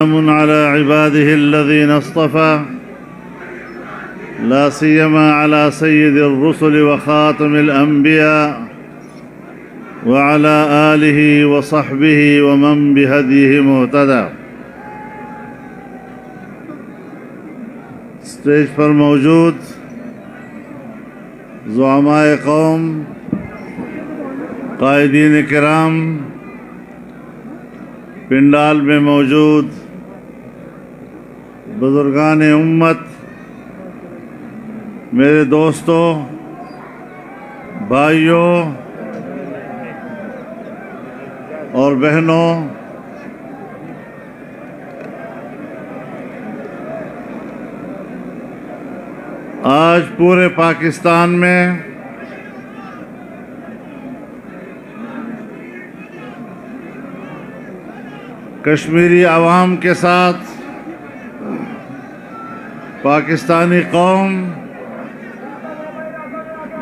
سلام على عباده الذين اصطفى لا سيما على سيد الرسل وخاتم الأنبياء وعلى آله وصحبه ومن بهديه مهتدى. اسٹیج پر موجود زعمائے قوم، قائدین کرام، پنڈال میں موجود بزرگان امت، میرے دوستوں، بھائیوں اور بہنوں، آج پورے پاکستان میں کشمیری عوام کے ساتھ پاکستانی قوم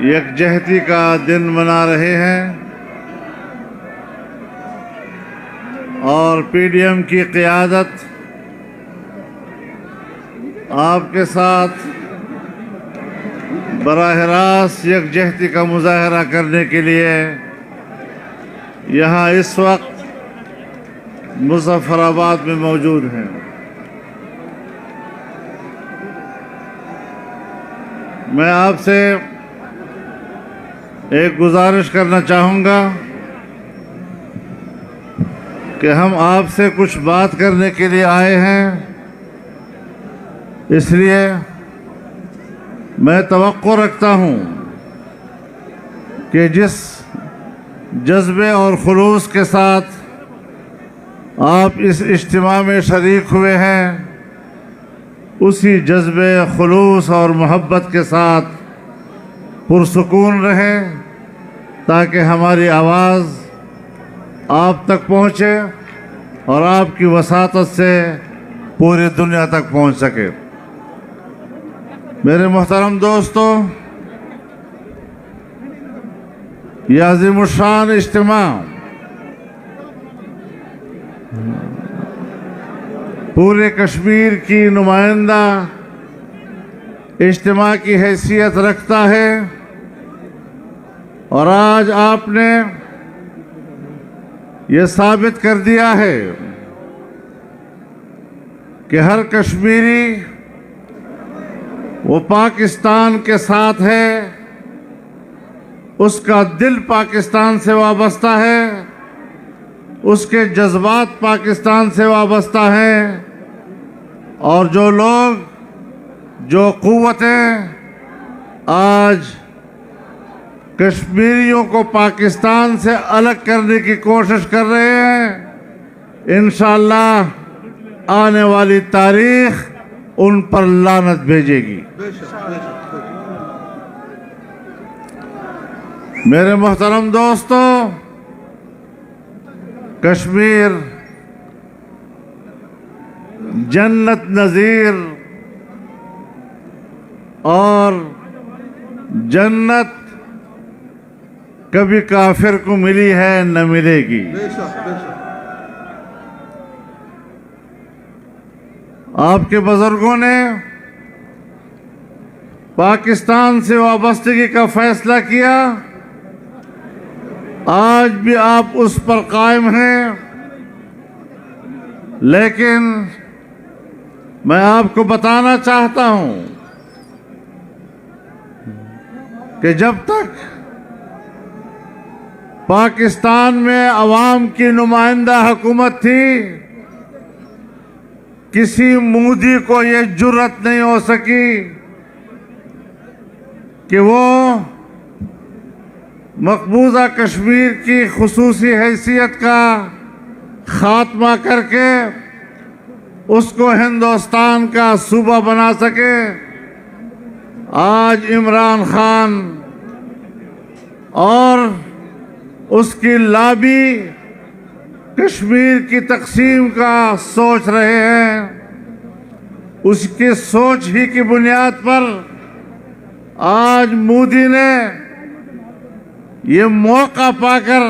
یکجہتی کا دن منا رہے ہیں، اور پی ڈی ایم کی قیادت آپ کے ساتھ براہ راست یکجہتی کا مظاہرہ کرنے کے لیے یہاں اس وقت مظفر آباد میں موجود ہیں۔ میں آپ سے ایک گزارش کرنا چاہوں گا کہ ہم آپ سے کچھ بات کرنے کے لیے آئے ہیں، اس لیے میں توقع رکھتا ہوں کہ جس جذبے اور خلوص کے ساتھ آپ اس اجتماع میں شریک ہوئے ہیں، اسی جذبے، خلوص اور محبت کے ساتھ پرسکون رہیں تاکہ ہماری آواز آپ تک پہنچے اور آپ کی وساطت سے پوری دنیا تک پہنچ سکے۔ میرے محترم دوستو، یہ عظیم الشان اجتماع پورے کشمیر کی نمائندہ اجتماع کی حیثیت رکھتا ہے، اور آج آپ نے یہ ثابت کر دیا ہے کہ ہر کشمیری وہ پاکستان کے ساتھ ہے، اس کا دل پاکستان سے وابستہ ہے، اس کے جذبات پاکستان سے وابستہ ہیں، اور جو لوگ، جو قوتیں آج کشمیریوں کو پاکستان سے الگ کرنے کی کوشش کر رہے ہیں، انشاءاللہ آنے والی تاریخ ان پر لعنت بھیجے گی۔ میرے محترم دوستو، کشمیر جنت نظیر اور جنت کبھی کافر کو ملی ہے، نہ ملے گی۔ آپ کے بزرگوں نے پاکستان سے وابستگی کا فیصلہ کیا، آج بھی آپ اس پر قائم ہیں، لیکن میں آپ کو بتانا چاہتا ہوں کہ جب تک پاکستان میں عوام کی نمائندہ حکومت تھی، کسی مودی کو یہ جرأت نہیں ہو سکی کہ وہ مقبوضہ کشمیر کی خصوصی حیثیت کا خاتمہ کر کے اس کو ہندوستان کا صوبہ بنا سکے۔ آج عمران خان اور اس کی لابی کشمیر کی تقسیم کا سوچ رہے ہیں، اس کی سوچ ہی کی بنیاد پر آج مودی نے یہ موقع پا کر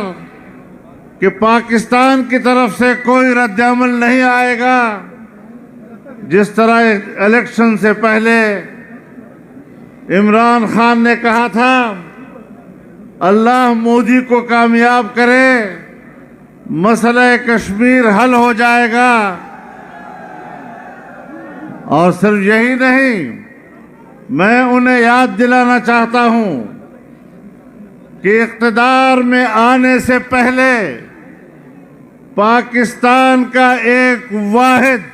کہ پاکستان کی طرف سے کوئی رد عمل نہیں آئے گا، جس طرح الیکشن سے پہلے عمران خان نے کہا تھا اللہ مودی کو کامیاب کرے مسئلہ کشمیر حل ہو جائے گا، اور صرف یہی نہیں، میں انہیں یاد دلانا چاہتا ہوں کہ اقتدار میں آنے سے پہلے پاکستان کا ایک واحد،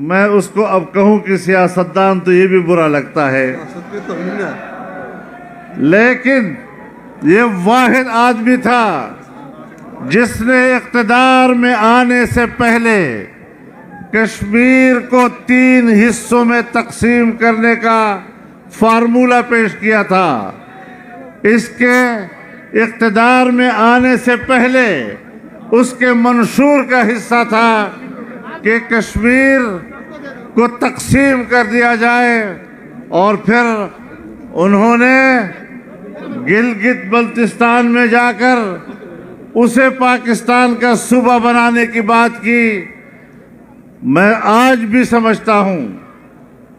میں اس کو اب کہوں کہ سیاستدان تو یہ بھی برا لگتا ہے، لیکن یہ واحد آدمی تھا جس نے اقتدار میں آنے سے پہلے کشمیر کو 3 حصوں میں تقسیم کرنے کا فارمولہ پیش کیا تھا۔ اس کے اقتدار میں آنے سے پہلے اس کے منشور کا حصہ تھا کہ کشمیر کو تقسیم کر دیا جائے، اور پھر انہوں نے گلگت بلتستان میں جا کر اسے پاکستان کا صوبہ بنانے کی بات کی۔ میں آج بھی سمجھتا ہوں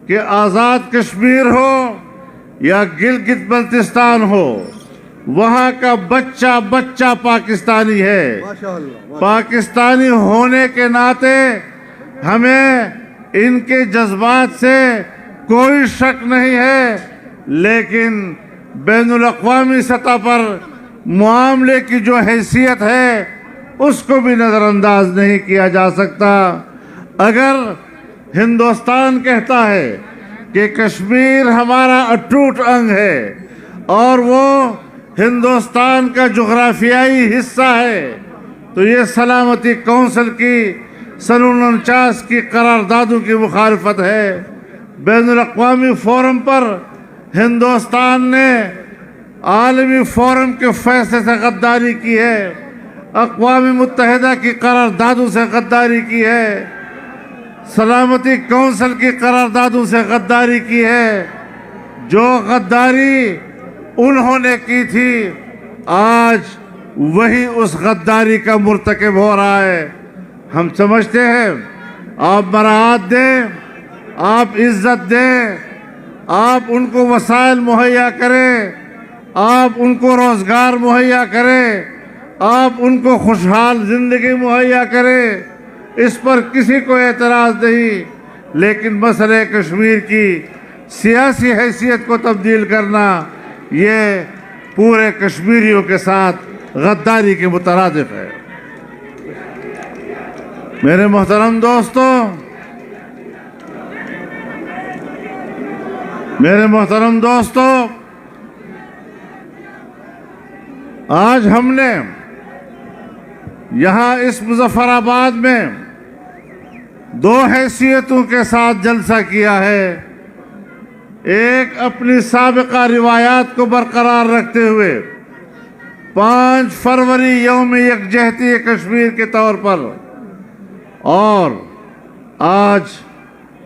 کہ آزاد کشمیر ہو یا گلگت بلتستان ہو، وہاں کا بچہ بچہ پاکستانی ہے۔ پاکستانی ہونے کے ناطے ہمیں ان کے جذبات سے کوئی شک نہیں ہے، لیکن بین الاقوامی سطح پر معاملے کی جو حیثیت ہے اس کو بھی نظر انداز نہیں کیا جا سکتا۔ اگر ہندوستان کہتا ہے کہ کشمیر ہمارا اٹوٹ انگ ہے اور وہ ہندوستان کا جغرافیائی حصہ ہے، تو یہ سلامتی کونسل کی سن 49 کی قراردادوں کی مخالفت ہے۔ بین الاقوامی فورم پر ہندوستان نے عالمی فورم کے فیصلے سے غداری کی ہے، اقوام متحدہ کی قراردادوں سے غداری کی ہے، سلامتی کونسل کی قراردادوں سے غداری کی ہے۔ جو غداری انہوں نے کی تھی، آج وہی اس غداری کا مرتکب ہو رہا ہے۔ ہم سمجھتے ہیں آپ مراعات دیں، آپ عزت دیں، آپ ان کو وسائل مہیا کریں، آپ ان کو روزگار مہیا کریں، آپ ان کو خوشحال زندگی مہیا کریں، اس پر کسی کو اعتراض نہیں، لیکن مسئلہ کشمیر کی سیاسی حیثیت کو تبدیل کرنا یہ پورے کشمیریوں کے ساتھ غداری کے مترادف ہے۔ میرے محترم دوستوں، آج ہم نے یہاں اس مظفر آباد میں 2 حیثیتوں کے ساتھ جلسہ کیا ہے۔ ایک اپنی سابقہ روایات کو برقرار رکھتے ہوئے 5 فروری یوم یکجہتی کشمیر کے طور پر، اور آج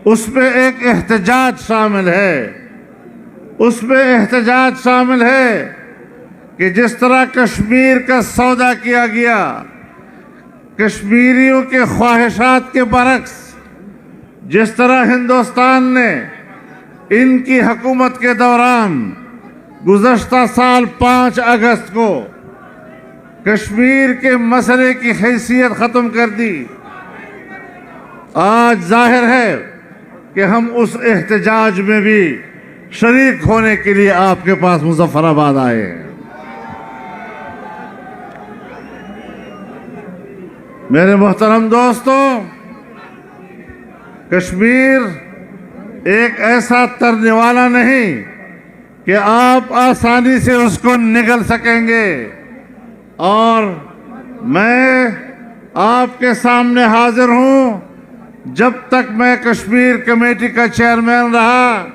اس میں ایک احتجاج شامل ہے۔ اس میں احتجاج شامل ہے کہ جس طرح کشمیر کا سودا کیا گیا، کشمیریوں کے خواہشات کے برعکس، جس طرح ہندوستان نے ان کی حکومت کے دوران گزشتہ سال 5 اگست کو کشمیر کے مسئلے کی حیثیت ختم کر دی، آج ظاہر ہے کہ ہم اس احتجاج میں بھی شریک ہونے کے لیے آپ کے پاس مظفر آباد آئے ہیں۔ میرے محترم دوستوں، کشمیر ایک ایسا ترنے والا نہیں کہ آپ آسانی سے اس کو نگل سکیں گے، اور میں آپ کے سامنے حاضر ہوں۔ جب تک میں کشمیر کمیٹی کا چیئرمین رہا،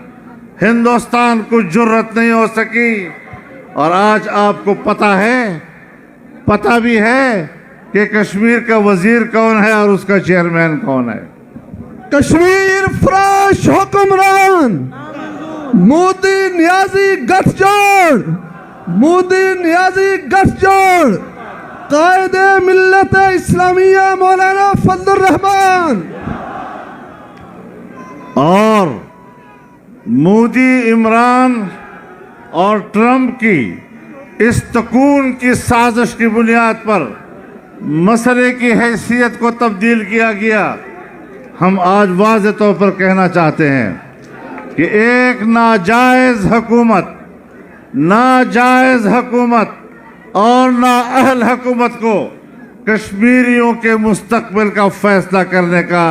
ہندوستان کو جرأت نہیں ہو سکی، اور آج آپ کو پتہ بھی ہے کہ کشمیر کا وزیر کون ہے اور اس کا چیئرمین کون ہے۔ کشمیر فراش حکمران مودی نیازی گٹھ جوڑ، مودی نیازی گٹھ جوڑ قائد ملت اسلامیہ مولانا فضل الرحمان اور مودی، عمران اور ٹرمپ کی اس تکون کی سازش کی بنیاد پر مسئلے کی حیثیت کو تبدیل کیا گیا، ہم آج واضح طور پر کہنا چاہتے ہیں کہ ایک ناجائز حکومت اور نااہل حکومت کو کشمیریوں کے مستقبل کا فیصلہ کرنے کا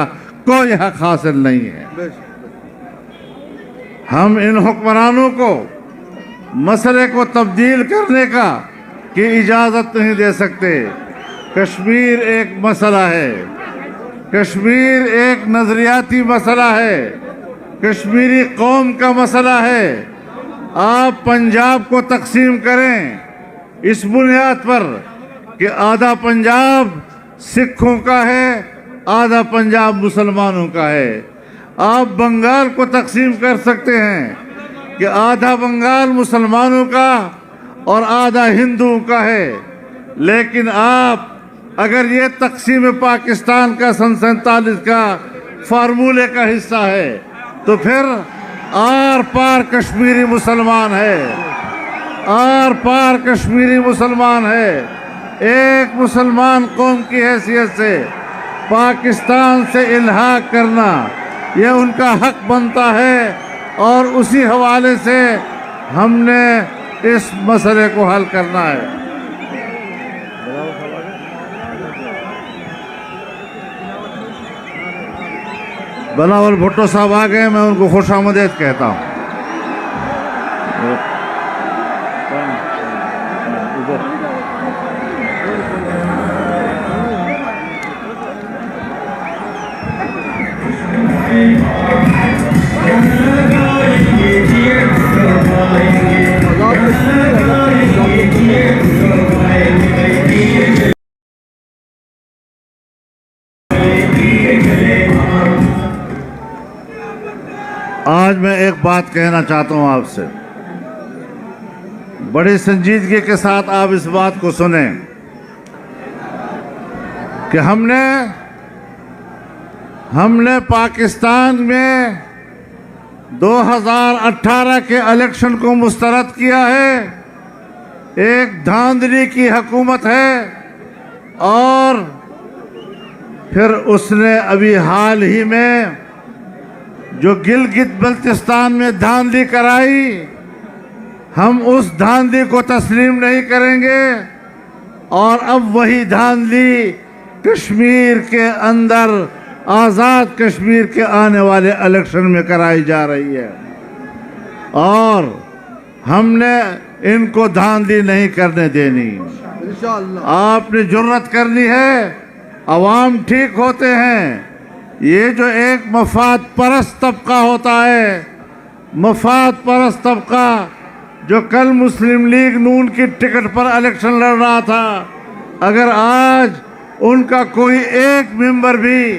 کوئی حق حاصل نہیں ہے۔ ہم ان حکمرانوں کو مسئلے کو تبدیل کرنے کی اجازت نہیں دے سکتے۔ کشمیر ایک مسئلہ ہے، کشمیر ایک نظریاتی مسئلہ ہے، کشمیری قوم کا مسئلہ ہے۔ آپ پنجاب کو تقسیم کریں اس بنیاد پر کہ آدھا پنجاب سکھوں کا ہے، آدھا پنجاب مسلمانوں کا ہے۔ آپ بنگال کو تقسیم کر سکتے ہیں کہ آدھا بنگال مسلمانوں کا اور آدھا ہندوؤں کا ہے، لیکن آپ اگر یہ تقسیم پاکستان کا سن 47 کا فارمولے کا حصہ ہے تو پھر آر پار کشمیری مسلمان ہے، آر پار کشمیری مسلمان ہے۔ ایک مسلمان قوم کی حیثیت سے پاکستان سے الحاق کرنا یہ ان کا حق بنتا ہے، اور اسی حوالے سے ہم نے اس مسئلے کو حل کرنا ہے۔ بلاول بھٹو صاحب آ گئے، میں ان کو خوش آمدید کہتا ہوں۔ آج میں ایک بات کہنا چاہتا ہوں آپ سے، بڑی سنجیدگی کے ساتھ آپ اس بات کو سنیں کہ ہم نے پاکستان میں 2018 کے الیکشن کو مسترد کیا ہے۔ ایک دھاندلی کی حکومت ہے، اور پھر اس نے ابھی حال ہی میں جو گلگت بلتستان میں دھاندلی کرائی، ہم اس دھاندلی کو تسلیم نہیں کریں گے، اور اب وہی دھاندلی کشمیر کے اندر آزاد کشمیر کے آنے والے الیکشن میں کرائی جا رہی ہے، اور ہم نے ان کو دھاندلی نہیں کرنے دینی۔ آپ نے جرأت کرنی ہے، عوام ٹھیک ہوتے ہیں، یہ جو ایک مفاد پرست طبقہ ہوتا ہے، مفاد پرست طبقہ جو کل مسلم لیگ نون کی ٹکٹ پر الیکشن لڑ رہا تھا، اگر آج ان کا کوئی ایک ممبر بھی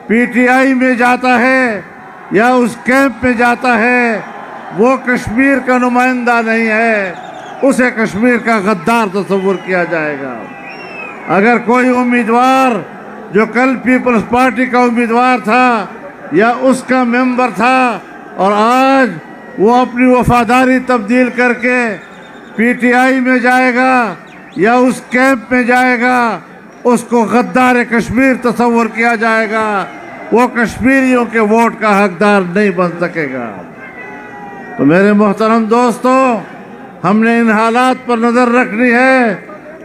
پی ٹی آئی میں جاتا ہے یا اس کیمپ میں جاتا ہے، وہ کشمیر کا نمائندہ نہیں ہے، اسے کشمیر کا غدار تصور کیا جائے گا۔ اگر کوئی امیدوار جو کل پیپلز پارٹی کا امیدوار تھا یا اس کا ممبر تھا، اور آج وہ اپنی وفاداری تبدیل کر کے پی ٹی آئی میں جائے گا یا اس کیمپ میں جائے گا، اس کو غدار کشمیر تصور کیا جائے گا، وہ کشمیریوں کے ووٹ کا حقدار نہیں بن سکے گا۔ تو میرے محترم دوستو، ہم نے ان حالات پر نظر رکھنی ہے،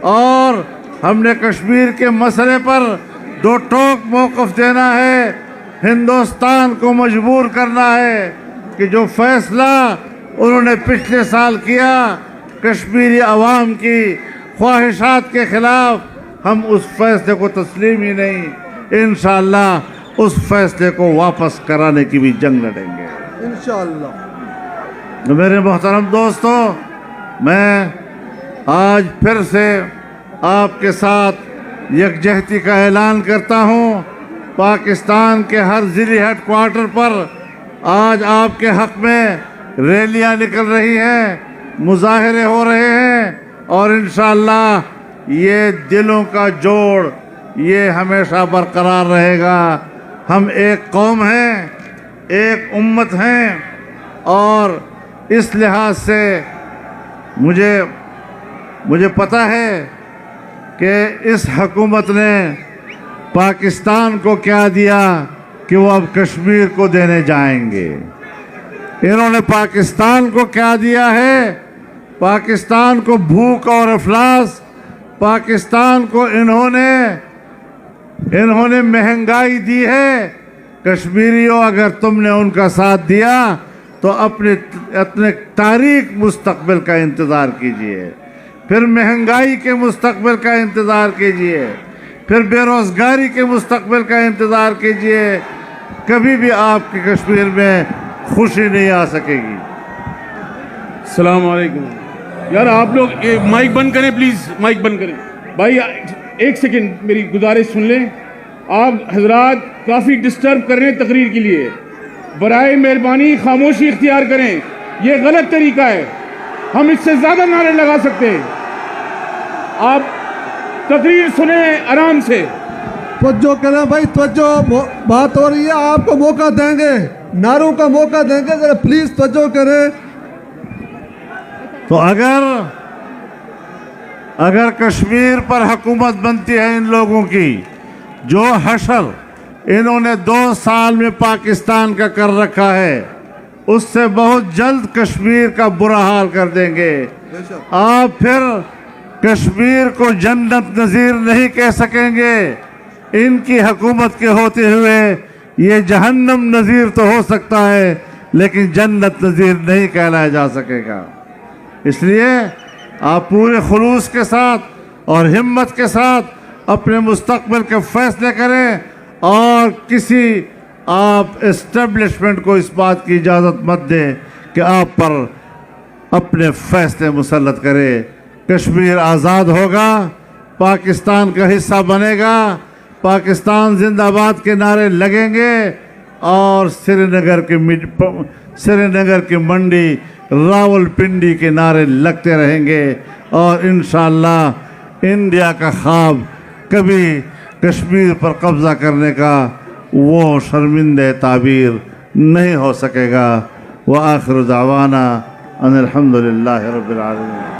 اور ہم نے کشمیر کے مسئلے پر دو ٹوک موقف دینا ہے۔ ہندوستان کو مجبور کرنا ہے کہ جو فیصلہ انہوں نے پچھلے سال کیا کشمیری عوام کی خواہشات کے خلاف، ہم اس فیصلے کو تسلیم ہی نہیں، انشاءاللہ اس فیصلے کو واپس کرانے کی بھی جنگ لڑیں گے انشاءاللہ۔ تو میرے محترم دوستو، میں آج پھر سے آپ کے ساتھ یکجہتی کا اعلان کرتا ہوں۔ پاکستان کے ہر ضلعی ہیڈ کوارٹر پر آج آپ کے حق میں ریلیاں نکل رہی ہیں، مظاہرے ہو رہے ہیں، اور انشاءاللہ یہ دلوں کا جوڑ یہ ہمیشہ برقرار رہے گا. ہم ایک قوم ہیں, ایک امت ہیں, اور اس لحاظ سے مجھے پتہ ہے کہ اس حکومت نے پاکستان کو کیا دیا کہ وہ اب کشمیر کو دینے جائیں گے. انہوں نے پاکستان کو کیا دیا ہے؟ پاکستان کو بھوک اور افلاس, پاکستان کو انہوں نے مہنگائی دی ہے. کشمیریوں, اگر تم نے ان کا ساتھ دیا تو اپنے تاریک مستقبل کا انتظار کیجئے, پھر مہنگائی کے مستقبل کا انتظار کیجئے, پھر بے روزگاری کے مستقبل کا انتظار کیجئے. کبھی بھی آپ کی کشمیر میں خوشی نہیں آ سکے گی. السلام علیکم. یار آپ لوگ مائک بند کریں پلیز, مائک بند کریں. بھائی ایک سیکنڈ میری گزارش سن لیں. آپ حضرات کافی ڈسٹرب کر رہے ہیں تقریر کے لیے. برائے مہربانی خاموشی اختیار کریں. یہ غلط طریقہ ہے, ہم اس سے زیادہ نعرے لگا سکتے ہیں. آپ تقریر سنیں آرام سے. توجہ کریں بھائی, توجہ, بات ہو رہی ہے, آپ کو موقع دیں گے, نعروں کا موقع دیں گے, ذرا پلیز توجہ کریں. تو اگر کشمیر پر حکومت بنتی ہے ان لوگوں کی, جو حشر انہوں نے 2 سال میں پاکستان کا کر رکھا ہے, اس سے بہت جلد کشمیر کا برا حال کر دیں گے. آپ پھر کشمیر کو جنت نظیر نہیں کہہ سکیں گے. ان کی حکومت کے ہوتے ہوئے یہ جہنم نظیر تو ہو سکتا ہے, لیکن جنت نظیر نہیں کہلایا جا سکے گا. اس لیے آپ پورے خلوص کے ساتھ اور ہمت کے ساتھ اپنے مستقبل کے فیصلے کریں, اور کسی آپ اسٹیبلشمنٹ کو اس بات کی اجازت مت دیں کہ آپ پر اپنے فیصلے مسلط کرے. کشمیر آزاد ہوگا, پاکستان کا حصہ بنے گا, پاکستان زندہ باد کے نعرے لگیں گے, اور سری نگر کی منڈی, راول پنڈی کے نعرے لگتے رہیں گے. اور انشاءاللہ انڈیا کا خواب کبھی کشمیر پر قبضہ کرنے کا وہ شرمندہ تعبیر نہیں ہو سکے گا. وآخر دعوانا ان الحمدللہ رب العالمین.